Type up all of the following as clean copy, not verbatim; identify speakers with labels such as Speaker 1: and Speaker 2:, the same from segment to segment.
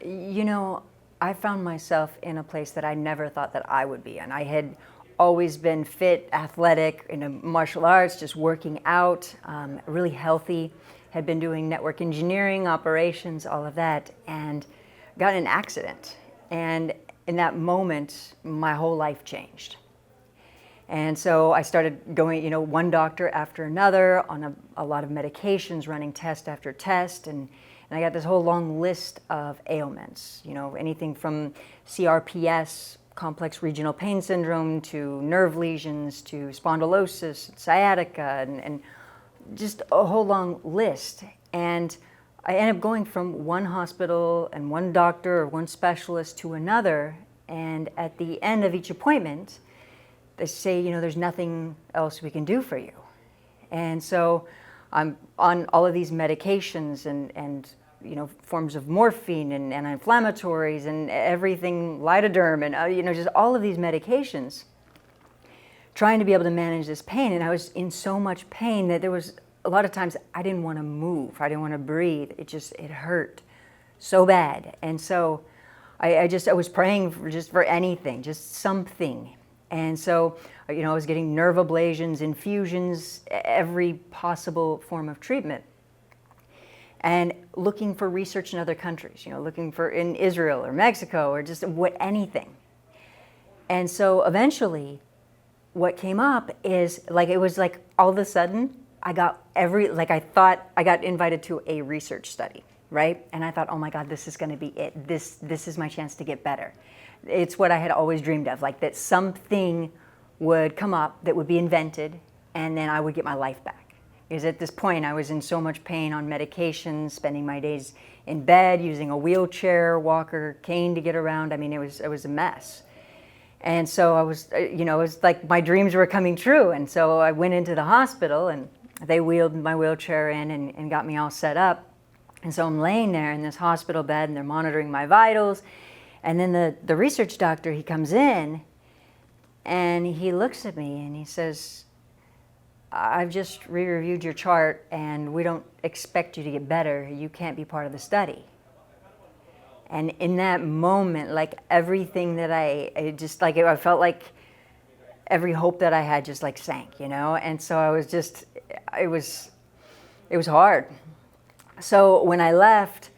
Speaker 1: You know, I found myself in a place that I never thought that I would be in. I had always been fit, athletic, into martial arts, just working out, really healthy, had been doing network engineering, operations, all of that, and got in an accident. And in that moment, my whole life changed. And so I started going, one doctor after another on a lot of medications, running test after test, and I got this whole long list of ailments, anything from CRPS, complex regional pain syndrome, to nerve lesions, to spondylosis, sciatica, and just a whole long list. And I ended up going from one hospital and one doctor or one specialist to another, and at the end of each appointment, they say, there's nothing else we can do for you. And so I'm on all of these medications and forms of morphine and anti-inflammatories and everything, lidoderm, and just all of these medications, trying to be able to manage this pain. And I was in so much pain that there was a lot of times I didn't want to move. I didn't want to breathe. It hurt so bad. And so I was praying for anything, just something. And so, I was getting nerve ablations, infusions, every possible form of treatment. And looking for research in other countries, looking for in Israel or Mexico or just anything. And so eventually what came up is it was like all of a sudden I got I thought I got invited to a research study, right? And I thought, oh my God, this is going to be it. This is my chance to get better. It's what I had always dreamed of, that something would come up that would be invented and then I would get my life back. Because at this point I was in so much pain on medications, spending my days in bed, using a wheelchair, walker, cane to get around. I mean, it was a mess. And so I was, it was like my dreams were coming true. And so I went into the hospital and they wheeled my wheelchair in and got me all set up. And so I'm laying there in this hospital bed and they're monitoring my vitals. And then the research doctor, he comes in and he looks at me and he says, I've just re-reviewed your chart and we don't expect you to get better. You can't be part of the study. And in that moment, everything that I felt like every hope that I had just sank, And so I was just, it was hard. So when I left,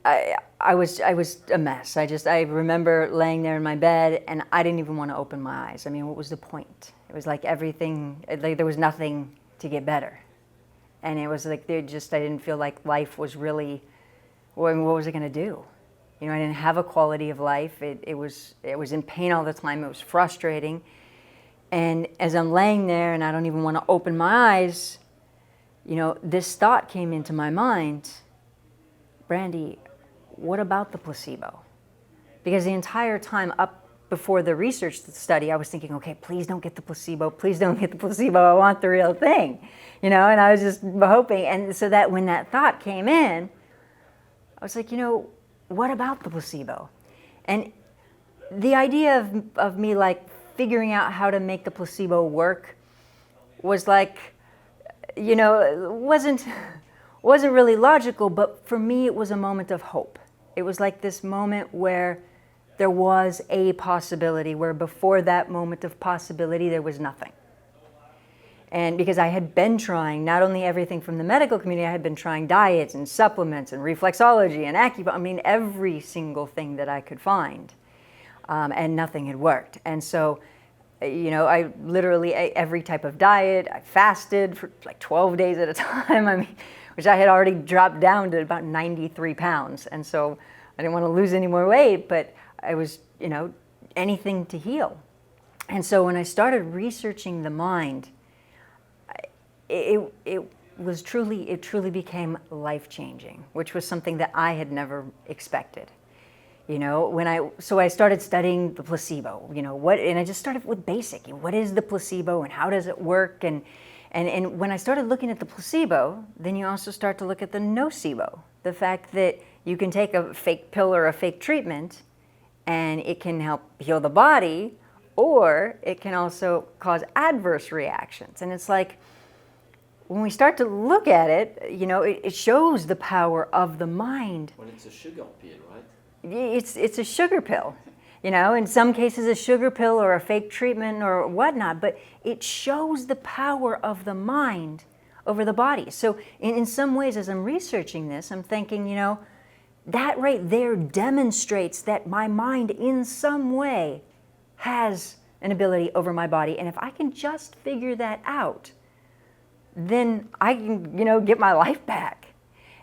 Speaker 1: I was a mess. I remember laying there in my bed and I didn't even want to open my eyes. I mean, what was the point? It was everything, there was nothing to get better. And it was I didn't feel like life was really, what was I going to do? I didn't have a quality of life. It was in pain all the time. It was frustrating. And as I'm laying there and I don't even want to open my eyes, this thought came into my mind, Brandy, what about the placebo? Because the entire time up before the research study, I was thinking, okay, please don't get the placebo. Please don't get the placebo. I want the real thing, and I was just hoping. And so that when that thought came in, I was like, what about the placebo? And the idea of me figuring out how to make the placebo work was wasn't really logical, but for me it was a moment of hope. It was this moment where there was a possibility, where before that moment of possibility there was nothing. And because I had been trying not only everything from the medical community, I had been trying diets and supplements and reflexology and acupuncture, every single thing that I could find, and nothing had worked. And so, I literally ate every type of diet. I fasted for 12 days at a time, which I had already dropped down to about 93 pounds. And so I didn't want to lose any more weight, but I was, anything to heal. And so when I started researching the mind, it truly became life-changing, which was something that I had never expected. So I started studying the placebo, and I just started with basic, what is the placebo and how does it work? And when I started looking at the placebo, then you also start to look at the nocebo, the fact that you can take a fake pill or a fake treatment and it can help heal the body, or it can also cause adverse reactions. And it's when we start to look at it, you know, it shows the power of the mind.
Speaker 2: Well, it's a sugar pill, right?
Speaker 1: It's a sugar pill. You know, in some cases a sugar pill or a fake treatment or whatnot, but it shows the power of the mind over the body. So in some ways, as I'm researching this, I'm thinking, you know, that right there demonstrates that my mind in some way has an ability over my body. And if I can just figure that out, then I can, you know, get my life back.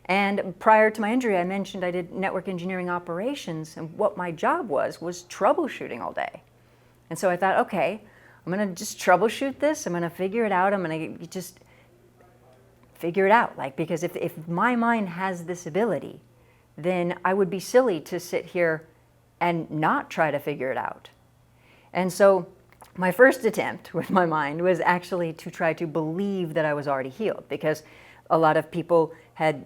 Speaker 1: And prior to my injury, I mentioned I did network engineering operations, and what my job was troubleshooting all day. And so I thought, okay, I'm going to just troubleshoot this. I'm going to figure it out. I'm going to just figure it out. Like, because if my mind has this ability, then I would be silly to sit here and not try to figure it out. And so my first attempt with my mind was actually to try to believe that I was already healed, because a lot of people had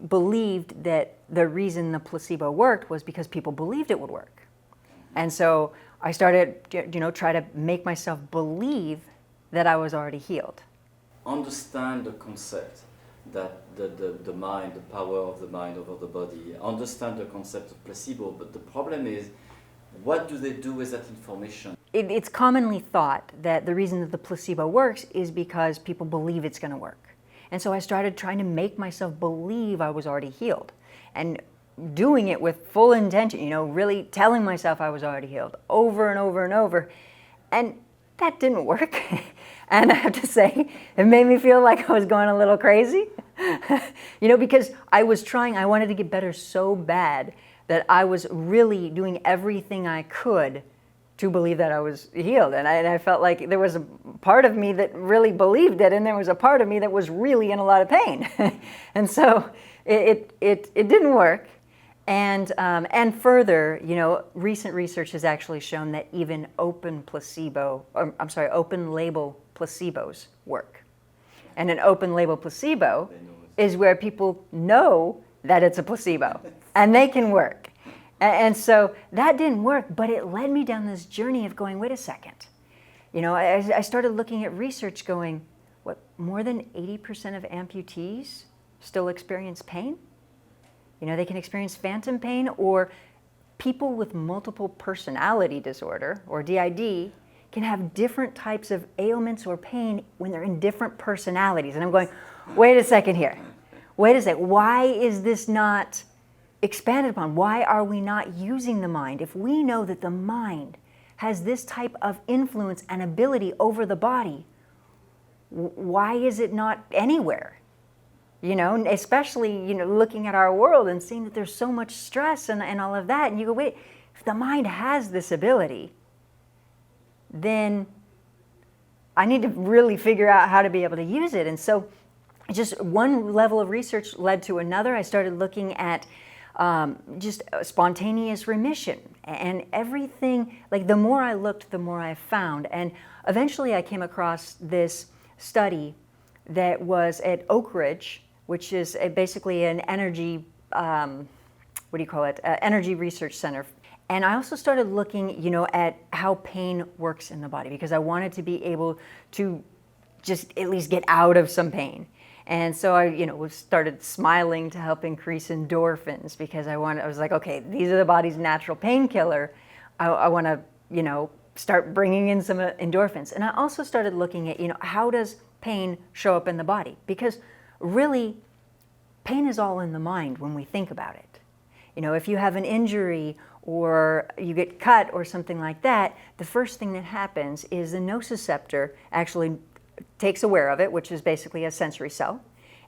Speaker 1: believed that the reason the placebo worked was because people believed it would work. And so I started, you know, try to make myself believe that I was already healed.
Speaker 2: Understand the concept that the mind, the power of the mind over the body. Understand the concept of placebo, but the problem is, what do they do with that information?
Speaker 1: It's commonly thought that the reason that the placebo works is because people believe it's going to work. And so I started trying to make myself believe I was already healed, and doing it with full intention, you know, really telling myself I was already healed over and over and over. And that didn't work. And I have to say, it made me feel like I was going a little crazy, you know, because I wanted to get better so bad that I was really doing everything I could to believe that I was healed. And I felt like there was a part of me that really believed it, and there was a part of me that was really in a lot of pain. And so it didn't work. And further, you know, recent research has actually shown that even open label placebos work. And an open label placebo is where people know that it's a placebo and they can work. And so that didn't work, but it led me down this journey of going, wait a second. You know, I started looking at research going, what, more than 80% of amputees still experience pain? You know, they can experience phantom pain, or people with multiple personality disorder, or DID, can have different types of ailments or pain when they're in different personalities. And I'm going, wait a second here. Wait a sec. Why is this not expanded upon? Why are we not using the mind? If we know that the mind has this type of influence and ability over the body, why is it not anywhere? You know, especially, you know, looking at our world and seeing that there's so much stress and all of that. And you go, wait, if the mind has this ability, then I need to really figure out how to be able to use it. And so just one level of research led to another. I started looking at just spontaneous remission and everything. Like, the more I looked, the more I found. And eventually I came across this study that was at Oak Ridge, which is basically an energy, energy research center. And I also started looking, you know, at how pain works in the body, because I wanted to be able to just at least get out of some pain. And so I, you know, started smiling to help increase endorphins, because I was like, okay, these are the body's natural painkiller. I want to, you know, start bringing in some endorphins. And I also started looking at, you know, how does pain show up in the body? Because really, pain is all in the mind when we think about it. You know, if you have an injury or you get cut or something like that, the first thing that happens is the nociceptor actually takes aware of it, which is basically a sensory cell,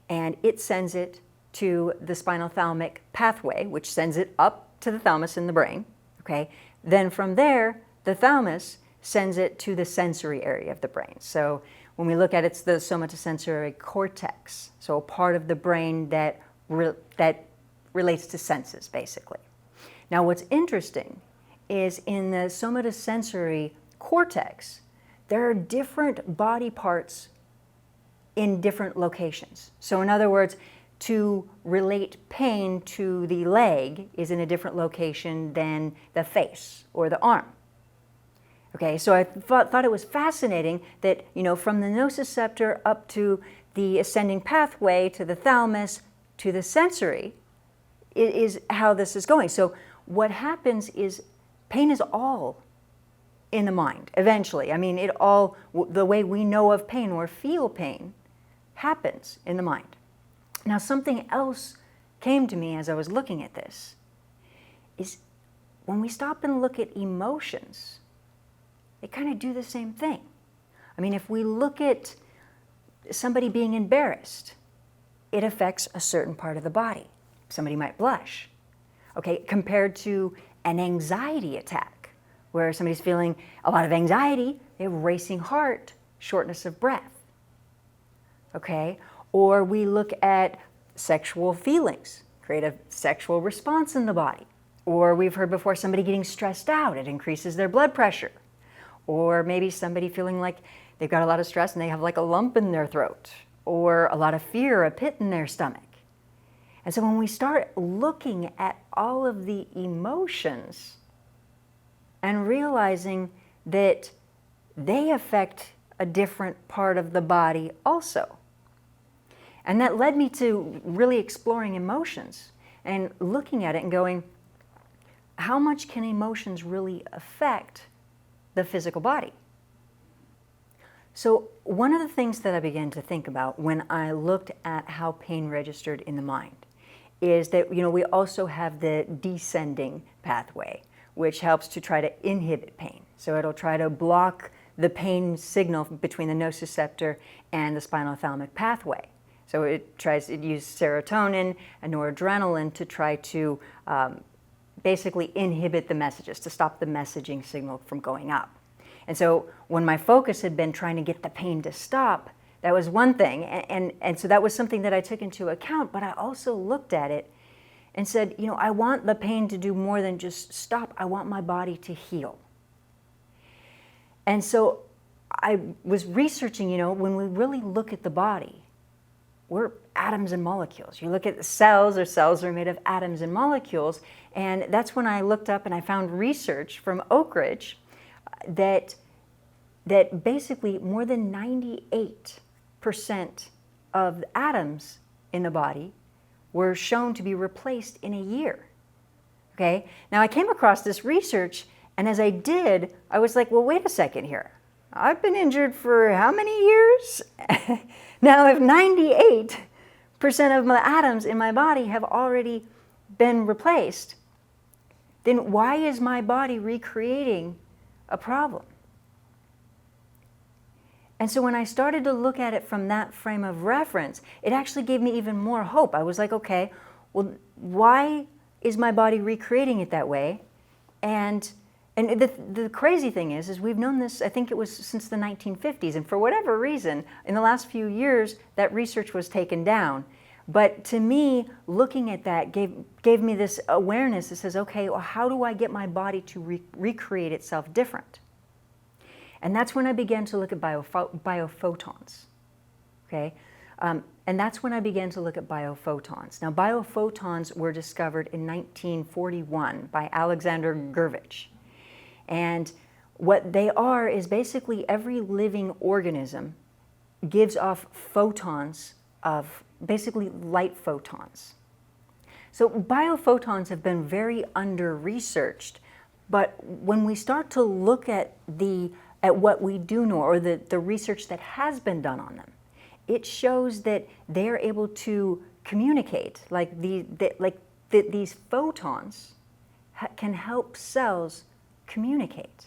Speaker 1: and it sends it to the spinal thalamic pathway, which sends it up to the thalamus in the brain. Okay, then from there, the thalamus sends it to the sensory area of the brain. So when we look at it, it's the somatosensory cortex, so a part of the brain that relates to senses, basically. Now, what's interesting is in the somatosensory cortex, there are different body parts in different locations. So in other words, to relate pain to the leg is in a different location than the face or the arm. Okay, so I thought it was fascinating that, you know, from the nociceptor up to the ascending pathway to the thalamus to the sensory is how this is going. So what happens is pain is all in the mind eventually. I mean, the way we know of pain or feel pain happens in the mind. Now, something else came to me as I was looking at this is when we stop and look at emotions, they kind of do the same thing. I mean, if we look at somebody being embarrassed, it affects a certain part of the body. Somebody might blush. Okay, compared to an anxiety attack, where somebody's feeling a lot of anxiety, they have racing heart, shortness of breath. Okay, or we look at sexual feelings, create a sexual response in the body. Or we've heard before somebody getting stressed out, it increases their blood pressure. Or maybe somebody feeling like they've got a lot of stress and they have like a lump in their throat, or a lot of fear, a pit in their stomach. And so when we start looking at all of the emotions and realizing that they affect a different part of the body also. And that led me to really exploring emotions and looking at it and going, how much can emotions really affect the physical body? So one of the things that I began to think about when I looked at how pain registered in the mind is that, we also have the descending pathway, which helps to try to inhibit pain. So it'll try to block the pain signal between the nociceptor and the spinal thalamic pathway. So it uses serotonin and noradrenaline to try to basically inhibit the messages, to stop the messaging signal from going up. And so when my focus had been trying to get the pain to stop, that was one thing. And so that was something that I took into account, but I also looked at it and said, I want the pain to do more than just stop. I want my body to heal. And so I was researching, when we really look at the body, we're atoms and molecules. You look at the cells are made of atoms and molecules. And that's when I looked up and I found research from Oak Ridge that basically more than 98% of the atoms in the body were shown to be replaced in a year. Okay? Now I came across this research, and as I did, I was like, well, wait a second here. I've been injured for how many years? Now, if 98% of my atoms in my body have already been replaced, then why is my body recreating a problem? And so when I started to look at it from that frame of reference, it actually gave me even more hope. I was like, okay, well, why is my body recreating it that way? And the crazy thing is we've known this, I think it was since the 1950s, and for whatever reason, in the last few years, that research was taken down. But to me, looking at that gave me this awareness that says, okay, well, how do I get my body to recreate itself different? And that's when I began to look at biophotons, okay? And that's when I began to look at biophotons. Now, biophotons were discovered in 1941 by Alexander Gurvich. And what they are is basically every living organism gives off photons of basically light photons. So biophotons have been very under-researched, but when we start to look at what we do know, or the research that has been done on them, it shows that they're able to communicate, these photons can help cells communicate.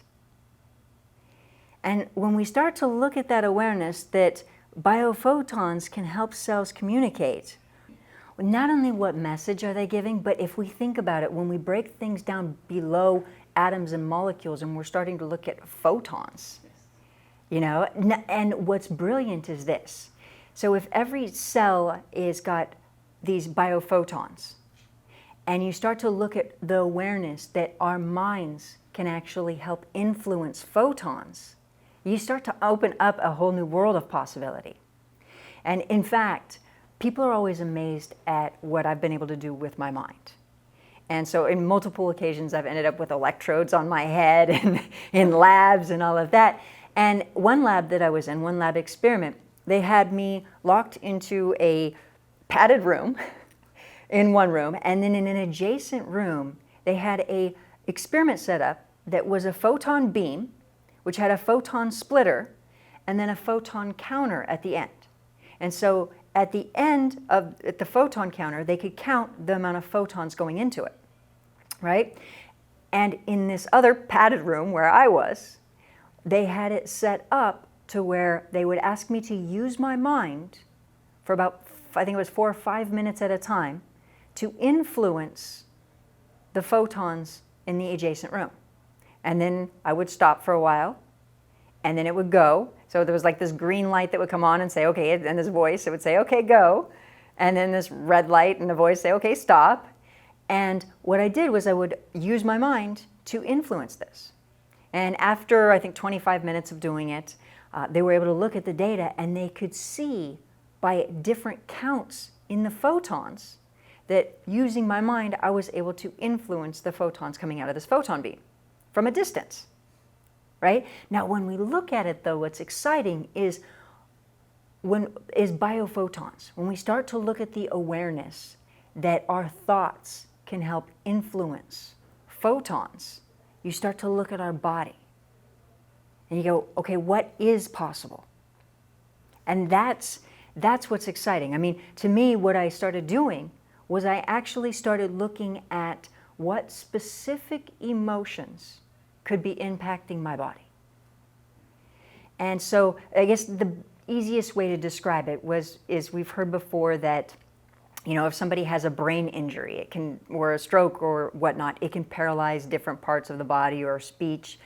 Speaker 1: And when we start to look at that awareness that biophotons can help cells communicate, not only what message are they giving, but if we think about it, when we break things down below atoms and molecules and we're starting to look at photons, and what's brilliant is this. So if every cell is got these biophotons, and you start to look at the awareness that our minds can actually help influence photons, you start to open up a whole new world of possibility. And in fact, people are always amazed at what I've been able to do with my mind. And so in multiple occasions, I've ended up with electrodes on my head and in labs and all of that. And one lab that I was in, one lab experiment, they had me locked into a padded room in one room, and then in an adjacent room, they had a experiment set up that was a photon beam, which had a photon splitter, and then a photon counter at the end. And so at the end of the photon counter, they could count the amount of photons going into it, right? And in this other padded room where I was, they had it set up to where they would ask me to use my mind for about, I think it was 4 or 5 minutes at a time, to influence the photons in the adjacent room. And then I would stop for a while, and then it would go. So there was like this green light that would come on and say, okay, and this voice, it would say, okay, go. And then this red light and the voice say, okay, stop. And what I did was I would use my mind to influence this. And after, I think, 25 minutes of doing it, they were able to look at the data, and they could see by different counts in the photons that using my mind, I was able to influence the photons coming out of this photon beam from a distance, right? Now, when we look at it, though, what's exciting is biophotons. When we start to look at the awareness that our thoughts can help influence photons, you start to look at our body. And you go, okay, what is possible? And that's what's exciting. I mean, to me, what I started doing was I actually started looking at what specific emotions could be impacting my body. And so I guess the easiest way to describe it is we've heard before that, you know, if somebody has a brain injury, or a stroke or whatnot, it can paralyze different parts of the body or speech.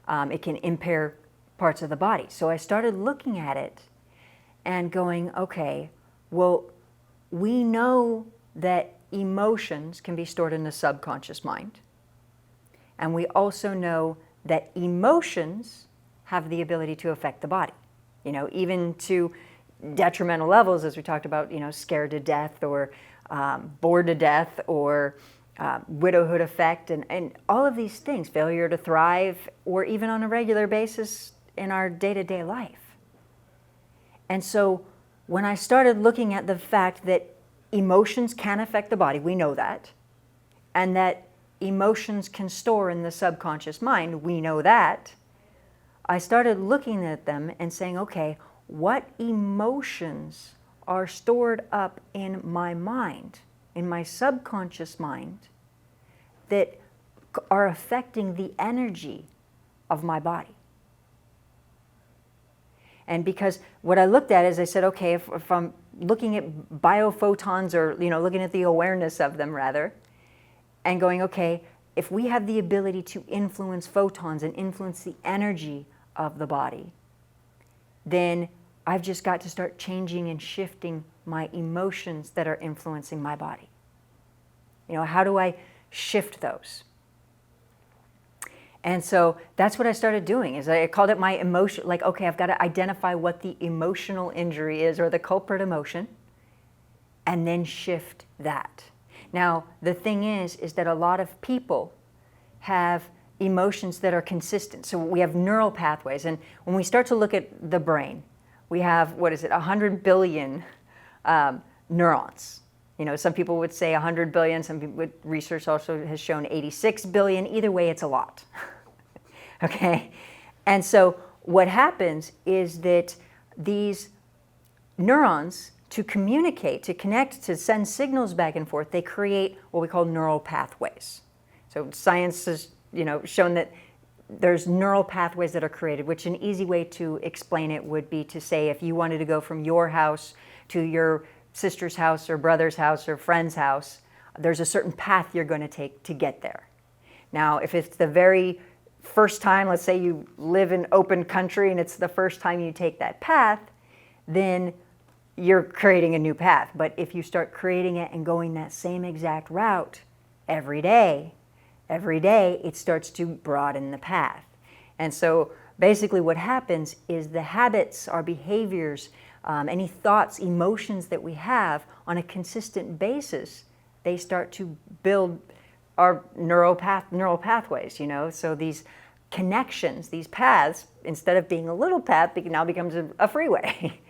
Speaker 1: It can impair parts of the body. So I started looking at it and going, okay, well, we know that emotions can be stored in the subconscious mind. And we also know that emotions have the ability to affect the body, you know, even to detrimental levels, as we talked about, you know, scared to death or bored to death or widowhood effect and all of these things, failure to thrive, or even on a regular basis in our day-to-day life. And so when I started looking at the fact that emotions can affect the body, we know that, and that emotions can store in the subconscious mind, we know that, I started looking at them and saying, okay, what emotions are stored up in my mind, in my subconscious mind, that are affecting the energy of my body? And because what I looked at is I said, okay, if I'm looking at biophotons, or, you know, looking at the awareness of them rather, and going, okay, if we have the ability to influence photons and influence the energy of the body, then I've just got to start changing and shifting my emotions that are influencing my body. You know, how do I shift those? And so that's what I started doing, is I called it my emotion, like, okay, I've got to identify what the emotional injury is, or the culprit emotion, and then shift that. Now, the thing is that a lot of people have emotions that are consistent. So we have neural pathways, and when we start to look at the brain, we have, 100 billion neurons. You know, some people would say 100 billion, some people, research also has shown 86 billion. Either way, it's a lot. Okay? And so what happens is that these neurons, to communicate, to connect, to send signals back and forth, they create what we call neural pathways. So science has, you know, shown that there's neural pathways that are created, which an easy way to explain it would be to say, if you wanted to go from your house to your sister's house or brother's house or friend's house, there's a certain path you're going to take to get there. Now, if it's the very first time, let's say you live in open country and it's the first time you take that path, then you're creating a new path. But if you start creating it and going that same exact route every day, it starts to broaden the path. And so basically what happens is the habits, our behaviors, any thoughts, emotions that we have on a consistent basis, they start to build our neural pathways, you know. So these connections, these paths, instead of being a little path, it now becomes a freeway.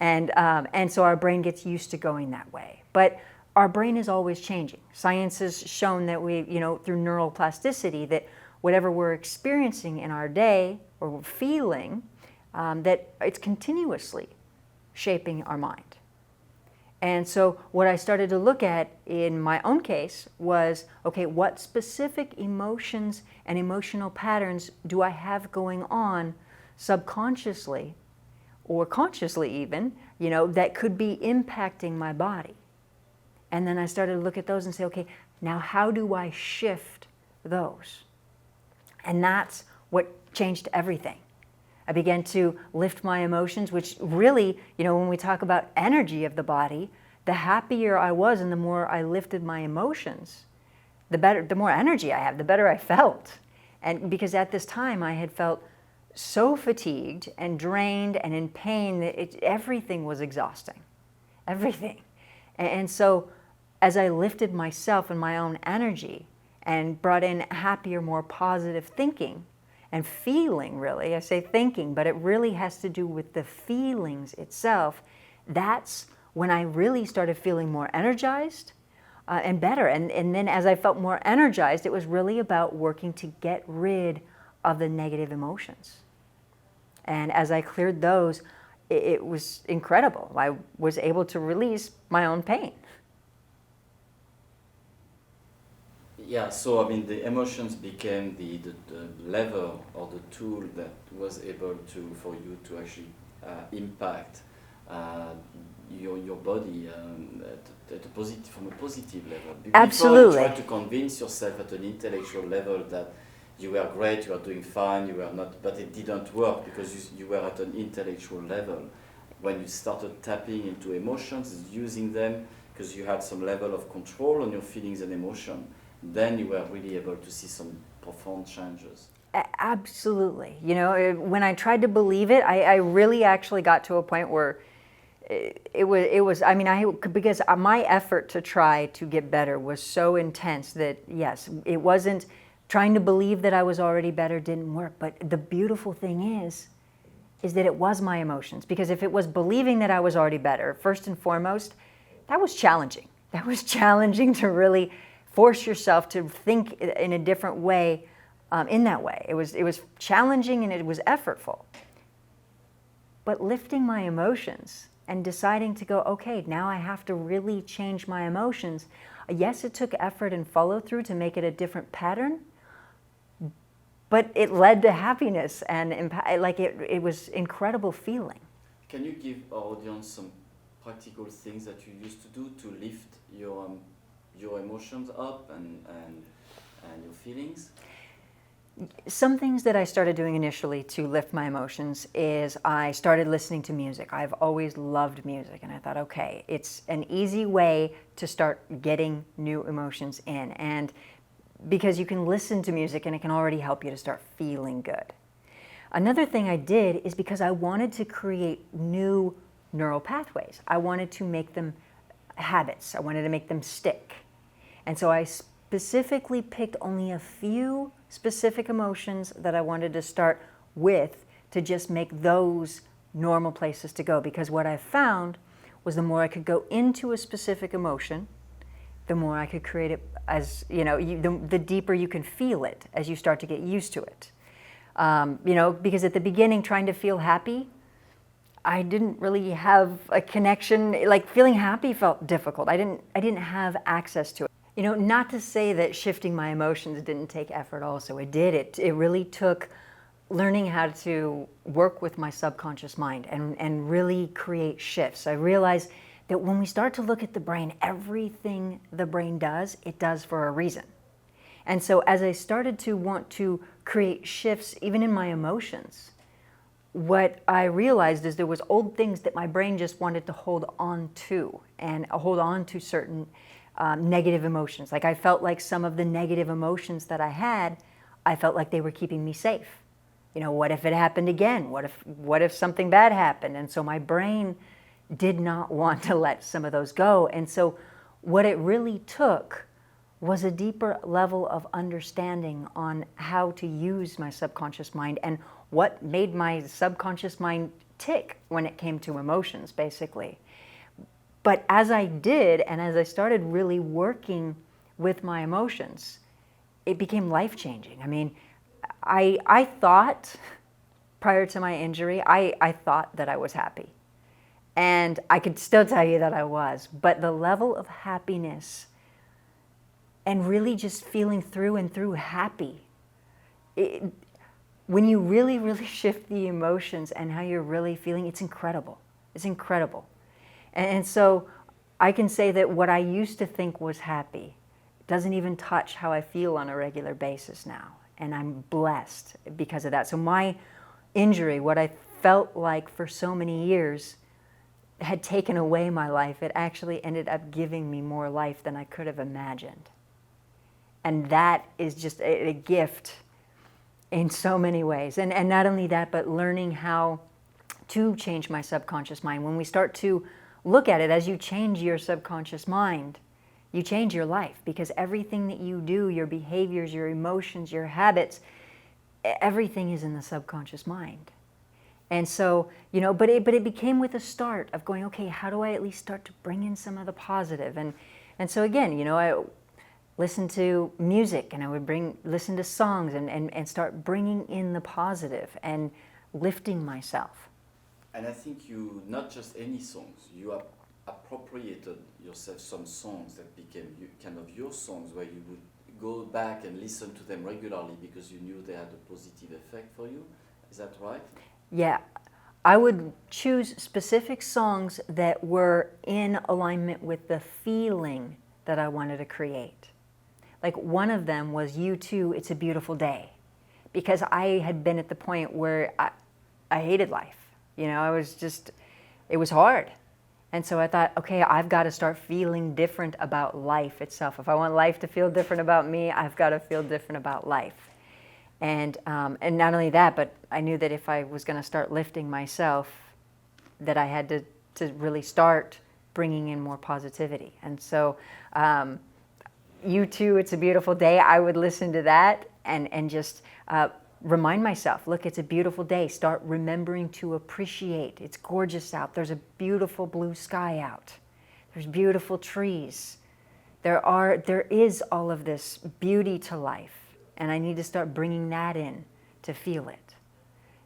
Speaker 1: And so our brain gets used to going that way. But our brain is always changing. Science has shown that through neuroplasticity, that whatever we're experiencing in our day or we're feeling, that it's continuously shaping our mind. And so what I started to look at in my own case was, okay, what specific emotions and emotional patterns do I have going on subconsciously or consciously even, that could be impacting my body? And then I started to look at those and say, okay, now how do I shift those? And that's what changed everything. I began to lift my emotions, which really, when we talk about energy of the body, the happier I was and the more I lifted my emotions, the more energy I have, the better I felt. And because at this time I had felt so fatigued and drained and in pain that everything was exhausting, everything. And so as I lifted myself and my own energy and brought in happier, more positive thinking, and feeling, really, I say thinking, but it really has to do with the feelings itself. That's when I really started feeling more energized and better. And then as I felt more energized, it was really about working to get rid of the negative emotions. And as I cleared those, it was incredible. I was able to release my own pain.
Speaker 2: Yeah, so the emotions became the lever or the tool that was able for you to actually impact your body at from a positive level.
Speaker 1: Absolutely.
Speaker 2: Before you try to convince yourself at an intellectual level that you were great, you were doing fine, you were not, but it didn't work because you were at an intellectual level. When you started tapping into emotions, using them because you had some level of control on your feelings and emotion, then you were really able to see some profound changes.
Speaker 1: Absolutely. When I tried to believe it, I really actually got to a point where it was, because my effort to try to get better was so intense that, yes, it wasn't trying to believe that I was already better didn't work. But the beautiful thing is that it was my emotions. Because if it was believing that I was already better, first and foremost, that was challenging. That was challenging to really force yourself to think in a different way, in that way. It was challenging and it was effortful. But lifting my emotions and deciding to go, okay, now I have to really change my emotions. Yes, it took effort and follow through to make it a different pattern, but it led to happiness and it was incredible feeling.
Speaker 2: Can you give our audience some practical things that you used to do to lift your emotions up and your feelings?
Speaker 1: Some things that I started doing initially to lift my emotions is I started listening to music. I've always loved music, and I thought, okay, it's an easy way to start getting new emotions in, and because you can listen to music and it can already help you to start feeling good. Another thing I did is because I wanted to create new neural pathways. I wanted to make them habits. I wanted to make them stick. And so I specifically picked only a few specific emotions that I wanted to start with to just make those normal places to go. Because what I found was the more I could go into a specific emotion, the more I could create it as, the deeper you can feel it as you start to get used to it. Because at the beginning, trying to feel happy, I didn't really have a connection. Like feeling happy felt difficult. I didn't have access to it. Not to say that shifting my emotions didn't take effort also. It did. It really took learning how to work with my subconscious mind and really create shifts. I realized that when we start to look at the brain, everything the brain does, it does for a reason. And so as I started to want to create shifts even in my emotions, what I realized is there was old things that my brain just wanted to hold on to and hold on to certain negative emotions. Like I felt like some of the negative emotions that I had, I felt like they were keeping me safe. What if it happened again? What if something bad happened? And so my brain did not want to let some of those go. And so what it really took was a deeper level of understanding on how to use my subconscious mind and what made my subconscious mind tick when it came to emotions, basically. But as I did, and as I started really working with my emotions, it became life-changing. I mean, I thought, prior to my injury, I thought that I was happy. And I could still tell you that I was. But the level of happiness and really just feeling through and through happy, when you really, really shift the emotions and how you're really feeling, it's incredible. It's incredible. And so I can say that what I used to think was happy doesn't even touch how I feel on a regular basis now. And I'm blessed because of that. So my injury, what I felt like for so many years, had taken away my life. It actually ended up giving me more life than I could have imagined. And that is just a gift in so many ways. And not only that, but learning how to change my subconscious mind. When we start to look at it, as you change your subconscious mind, you change your life, because everything that you do, your behaviors, your emotions, your habits, everything is in the subconscious mind. And so, but it became with a start of going, okay, how do I at least start to bring in some of the positive? And so again, I listen to music, and I would listen to songs and start bringing in the positive and lifting myself.
Speaker 2: And I think you, not just any songs, you appropriated yourself some songs that became kind of your songs, where you would go back and listen to them regularly because you knew they had a positive effect for you. Is that right?
Speaker 1: Yeah, I would choose specific songs that were in alignment with the feeling that I wanted to create. Like one of them was U2, It's a Beautiful Day, because I had been at the point where I hated life. It was hard. And so I thought, okay, I've got to start feeling different about life itself. If I want life to feel different about me, I've got to feel different about life. And not only that, but I knew that if I was going to start lifting myself, that I had to really start bringing in more positivity. And so U2, It's a Beautiful Day, I would listen to that and just remind myself, look, it's a beautiful day. Start remembering to appreciate. It's gorgeous out. There's a beautiful blue sky out. There's beautiful trees. There is all of this beauty to life. And I need to start bringing that in to feel it.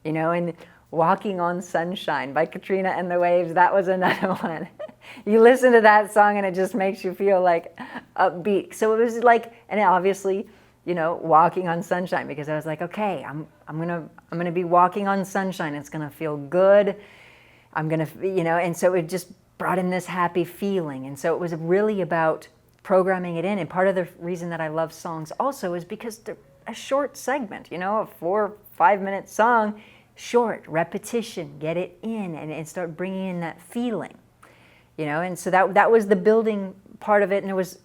Speaker 1: And Walking on Sunshine by Katrina and the Waves, that was another one. You listen to that song and it just makes you feel like upbeat. So it was like, and obviously, walking on sunshine, because I was like, okay, I'm gonna be walking on sunshine. It's gonna feel good. I'm gonna, and so it just brought in this happy feeling. And so it was really about programming it in. And part of the reason that I love songs also is because they're a short segment, a 4 or 5 minute song, short, repetition, get it in and start bringing in that feeling, and so that was the building part of it. And there was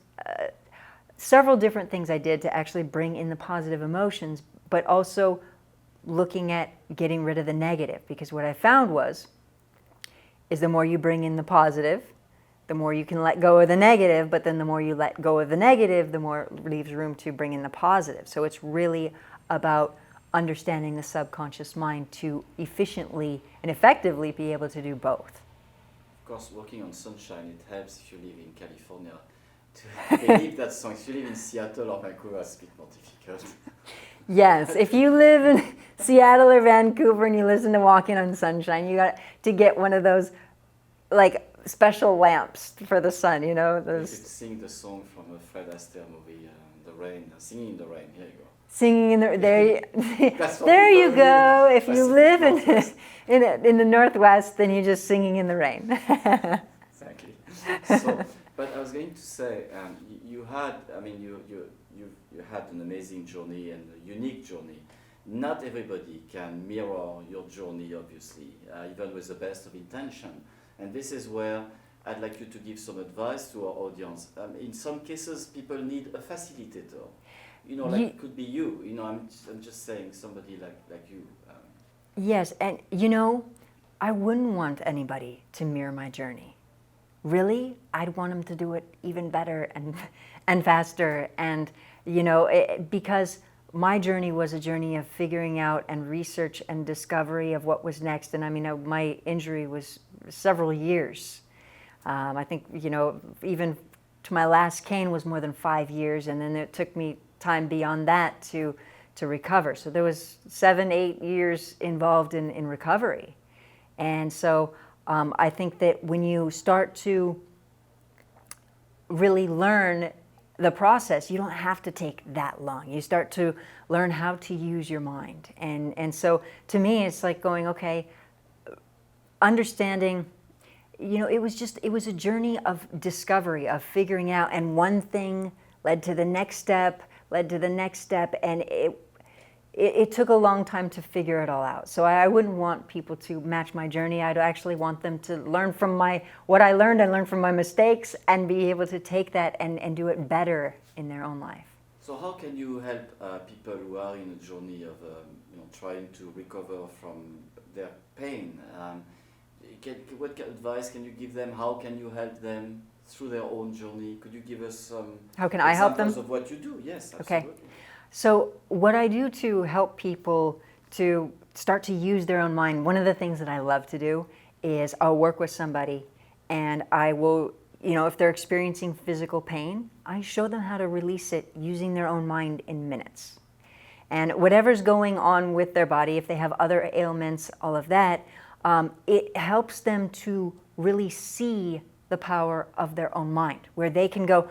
Speaker 1: several different things I did to actually bring in the positive emotions, but also looking at getting rid of the negative, because what I found is the more you bring in the positive, the more you can let go of the negative, but then the more you let go of the negative, the more it leaves room to bring in the positive. So it's really about understanding the subconscious mind to efficiently and effectively be able to do both.
Speaker 2: Of course, Walking on Sunshine, it helps if you live in California to believe that song. If you live in Seattle or Vancouver, it's a bit more difficult.
Speaker 1: Yes, if you live in Seattle or Vancouver and you listen to Walking on Sunshine, you got to get one of those special lamps for the sun, those.
Speaker 2: You could sing the song from a Fred Astaire movie, The Rain, Singing in the Rain. Here you go.
Speaker 1: Singing in the there you go. If you live in the Northwest, then you're just singing in the rain.
Speaker 2: Exactly. So, but I was going to say, you had an amazing journey and a unique journey. Not everybody can mirror your journey, obviously, even with the best of intention. And this is where I'd like you to give some advice to our audience. In some cases, people need a facilitator. It could be you. I'm just saying somebody like you.
Speaker 1: Yes, and I wouldn't want anybody to mirror my journey. Really, I'd want them to do it even better and faster. And because my journey was a journey of figuring out and research and discovery of what was next. And I mean, my injury was several years. I think, even to my last cane was more than 5 years. And then it took me time beyond that to recover. So there was 7, 8 years involved in recovery. And so I think that when you start to really learn the process, you don't have to take that long. You start to learn how to use your mind. And so to me, it's like going, okay, understanding, it was a journey of discovery, of figuring out, and one thing led to the next step, and it took a long time to figure it all out. So I wouldn't want people to match my journey. I'd actually want them to learn from what I learned and learn from my mistakes and be able to take that and do it better in their own life.
Speaker 2: So how can you help people who are in a journey of trying to recover from their pain? What advice can you give them? How can you help them through their own journey? Could you give us some
Speaker 1: How can I help them?
Speaker 2: examples of what you do? Yes, absolutely.
Speaker 1: Okay. So what I do to help people to start to use their own mind, one of the things that I love to do is I'll work with somebody and I will, if they're experiencing physical pain, I show them how to release it using their own mind in minutes. And whatever's going on with their body, if they have other ailments, all of that, it helps them to really see the power of their own mind, where they can go,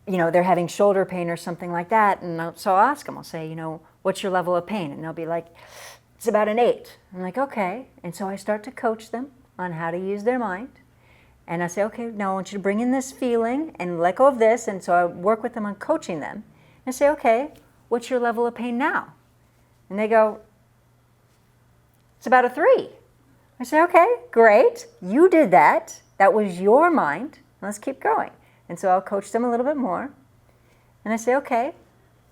Speaker 1: they're having shoulder pain or something like that. And so I'll ask them, I'll say, what's your level of pain? And they'll be like, it's about an 8. I'm like, okay. And so I start to coach them on how to use their mind. And I say, okay, now I want you to bring in this feeling and let go of this. And so I work with them on coaching them. And I say, okay, what's your level of pain now? And they go, it's about a 3. I say, okay, great. You did that. That was your mind. Let's keep going. And so I'll coach them a little bit more. And I say, okay,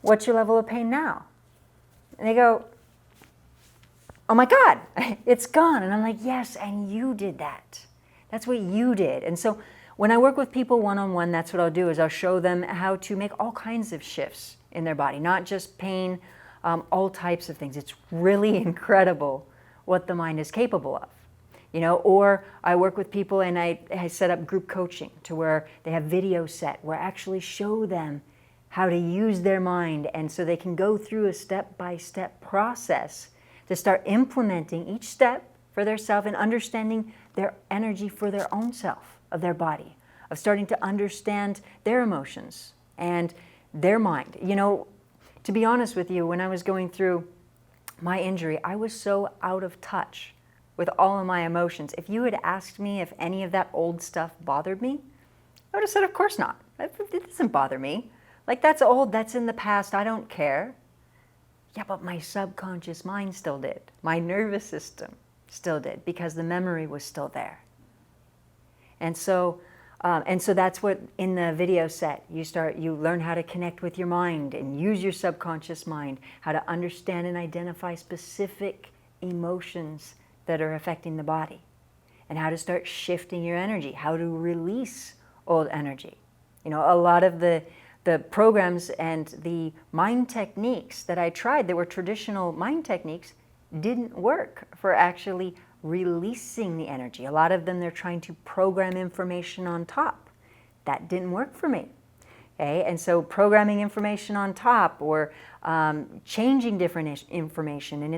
Speaker 1: what's your level of pain now? And they go, oh my God, it's gone. And I'm like, yes, and you did that. That's what you did. And so when I work with people one-on-one, that's what I'll do, is I'll show them how to make all kinds of shifts in their body, not just pain, all types of things. It's really incredible what the mind is capable of. Or I work with people and I set up group coaching to where they have video set where I actually show them how to use their mind, and so they can go through a step-by-step process to start implementing each step for their self and understanding their energy for their own self, of their body, of starting to understand their emotions and their mind. To be honest with you, when I was going through my injury, I was so out of touch with all of my emotions. If you had asked me if any of that old stuff bothered me, I would have said, of course not. It doesn't bother me. Like, that's old, that's in the past, I don't care. Yeah, but my subconscious mind still did. My nervous system still did, because the memory was still there. And so that's what, in the video set, you learn how to connect with your mind and use your subconscious mind, how to understand and identify specific emotions that are affecting the body, and how to start shifting your energy, how to release old energy. A lot of the programs and the mind techniques that I tried that were traditional mind techniques didn't work for actually releasing the energy. A lot of them, they're trying to program information on top. That didn't work for me. Okay? And so programming information on top, or changing different information, and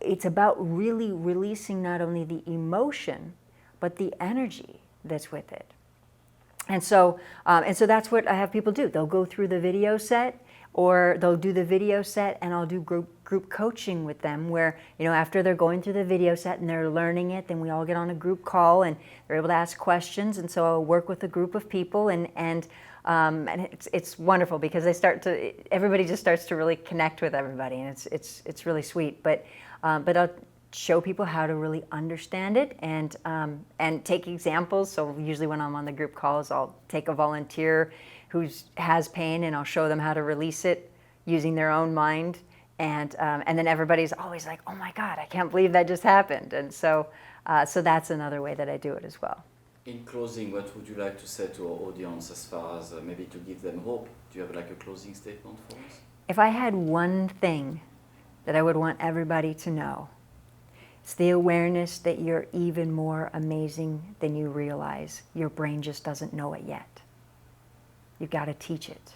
Speaker 1: it's about really releasing not only the emotion, but the energy that's with it. And so that's what I have people do. They'll go through the video set, or they'll do the video set and I'll do group coaching with them where, after they're going through the video set and they're learning it, then we all get on a group call and they're able to ask questions. And so I'll work with a group of people and it's wonderful because everybody just starts to really connect with everybody, and it's really sweet. But I'll show people how to really understand it and take examples. So usually when I'm on the group calls, I'll take a volunteer who has pain and I'll show them how to release it using their own mind. And then everybody's always like, oh my God, I can't believe that just happened. And so that's another way that I do it as well.
Speaker 2: In closing, what would you like to say to our audience as far as maybe to give them hope? Do you have like a closing statement for us?
Speaker 1: If I had one thing that I would want everybody to know, it's the awareness that you're even more amazing than you realize. Your brain just doesn't know it yet. You've got to teach it.